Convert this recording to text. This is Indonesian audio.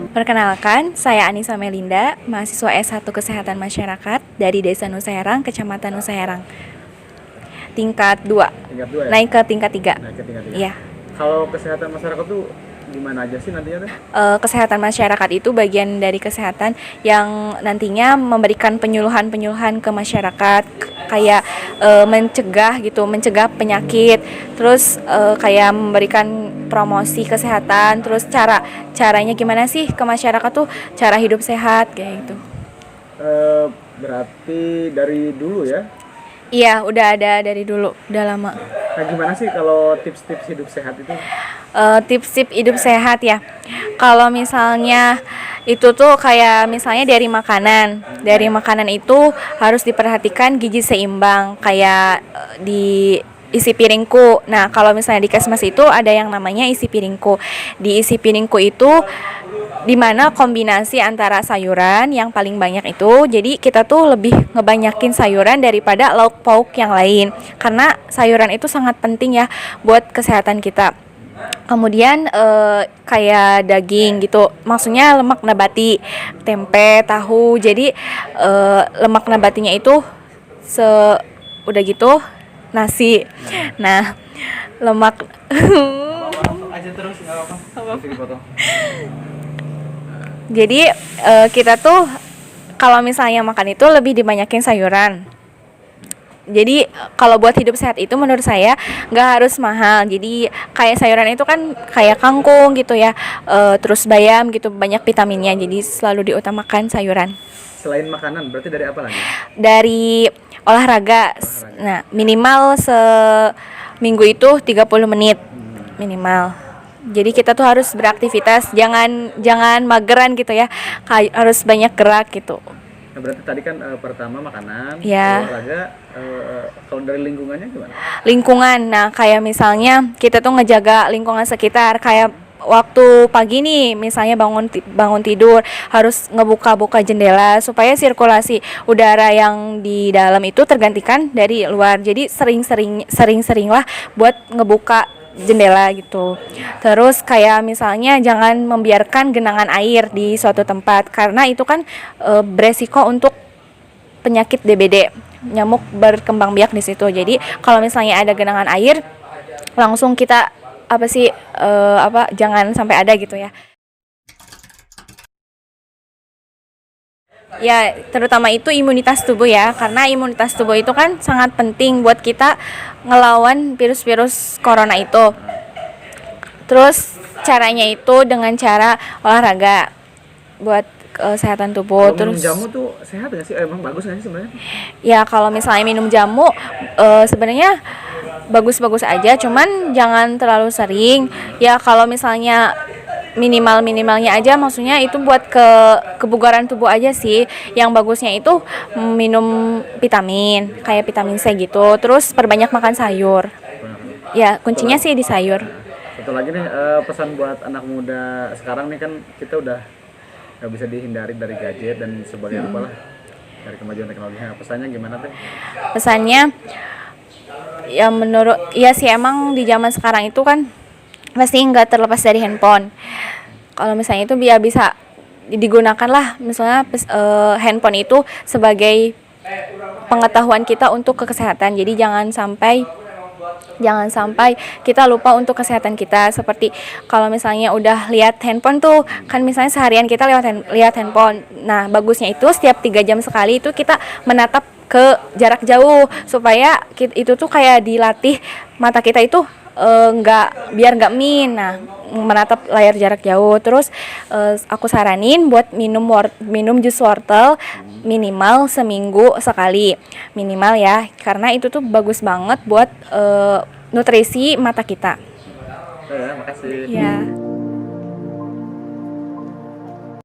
Perkenalkan, saya Anissa Melinda, mahasiswa S1 Kesehatan Masyarakat dari Desa Nusa Herang, Kecamatan Nusa Herang. Tingkat 2. Tingkat 2 ya? Naik ke tingkat 3. Naik ke tingkat 3. Iya. Kalau kesehatan masyarakat tuh gimana aja sih nantinya tuh? Kesehatan masyarakat itu bagian dari kesehatan yang nantinya memberikan penyuluhan-penyuluhan ke masyarakat, kayak mencegah penyakit, terus kayak memberikan promosi kesehatan, terus caranya gimana sih ke masyarakat tuh, cara hidup sehat kayak gitu. Berarti dari dulu ya? Iya, udah ada dari dulu, udah lama. Nah, gimana sih kalau tips-tips hidup sehat itu? Tips-tips hidup sehat ya. Kalau misalnya itu tuh kayak misalnya dari makanan. Dari makanan itu harus diperhatikan gizi seimbang, kayak di isi piringku. Nah, kalau misalnya di Kesmas itu ada yang namanya isi piringku. Di isi piringku itu dimana kombinasi antara sayuran yang paling banyak itu, jadi kita tuh lebih ngebanyakin sayuran daripada lauk pauk yang lain, karena sayuran itu sangat penting ya buat kesehatan kita. Kemudian kayak daging gitu, maksudnya lemak nabati, tempe, tahu. Jadi lemak nabatinya itu udah gitu nasi. Nah, lemak Aja terus nggak apa-apa. Bisa dipotong. Jadi kita tuh kalau misalnya makan itu lebih dibanyakin sayuran. Jadi kalau buat hidup sehat itu menurut saya nggak harus mahal. Jadi kayak sayuran itu kan kayak kangkung gitu ya, terus bayam gitu, banyak vitaminnya. Jadi selalu diutamakan sayuran. Selain makanan, berarti dari apa lagi? Dari olahraga. Nah, minimal seminggu itu 30 menit minimal. Jadi kita tuh harus beraktivitas, jangan mageran gitu ya. Harus banyak gerak gitu. Nah, berarti tadi kan pertama makanan, Ya. olahraga. Kalau dari lingkungannya gimana? Lingkungan. Nah, kayak misalnya kita tuh ngejaga lingkungan sekitar, kayak waktu pagi nih misalnya bangun tidur harus ngebuka-buka jendela supaya sirkulasi udara yang di dalam itu tergantikan dari luar. Jadi sering-seringlah buat ngebuka jendela gitu. Terus kayak misalnya jangan membiarkan genangan air di suatu tempat, karena itu kan beresiko untuk penyakit DBD, nyamuk berkembang biak di situ. Jadi kalau misalnya ada genangan air, langsung kita jangan sampai ada gitu ya. Ya, terutama itu imunitas tubuh ya, karena imunitas tubuh itu kan sangat penting buat kita ngelawan virus-virus corona itu. Terus caranya itu dengan cara olahraga buat kesehatan tubuh. Kalau Terus minum jamu tuh sehat nggak sih? Emang bagus nggak sih sebenarnya? ya kalau misalnya minum jamu sebenarnya bagus-bagus aja, cuman jangan terlalu sering. Ya kalau misalnya minimalnya aja, maksudnya itu buat kebugaran tubuh aja sih. Yang bagusnya itu minum vitamin, kayak vitamin C gitu. Terus perbanyak makan sayur. Ya, kuncinya sih di sayur. Satu lagi nih, pesan buat anak muda sekarang nih, kan kita udah nggak bisa dihindari dari gadget dan sebagainya lah, dari kemajuan teknologi. Nah, pesannya gimana teh? Pesannya ya sih, emang di zaman sekarang itu kan pasti nggak terlepas dari handphone. Kalau misalnya itu biar bisa digunakan lah, misalnya handphone itu sebagai pengetahuan kita untuk kesehatan. Jadi jangan sampai kita lupa untuk kesehatan kita. Seperti kalau misalnya udah lihat handphone tuh kan, misalnya seharian kita lihat handphone. Nah, bagusnya itu setiap 3 jam sekali itu kita menatap ke jarak jauh, supaya itu tuh kayak dilatih mata kita itu biar nggak min. Nah, menatap layar jarak jauh. Terus aku saranin buat minum jus wortel minimal seminggu sekali minimal ya, karena itu tuh bagus banget buat nutrisi mata kita. Ya, makasih. Ya.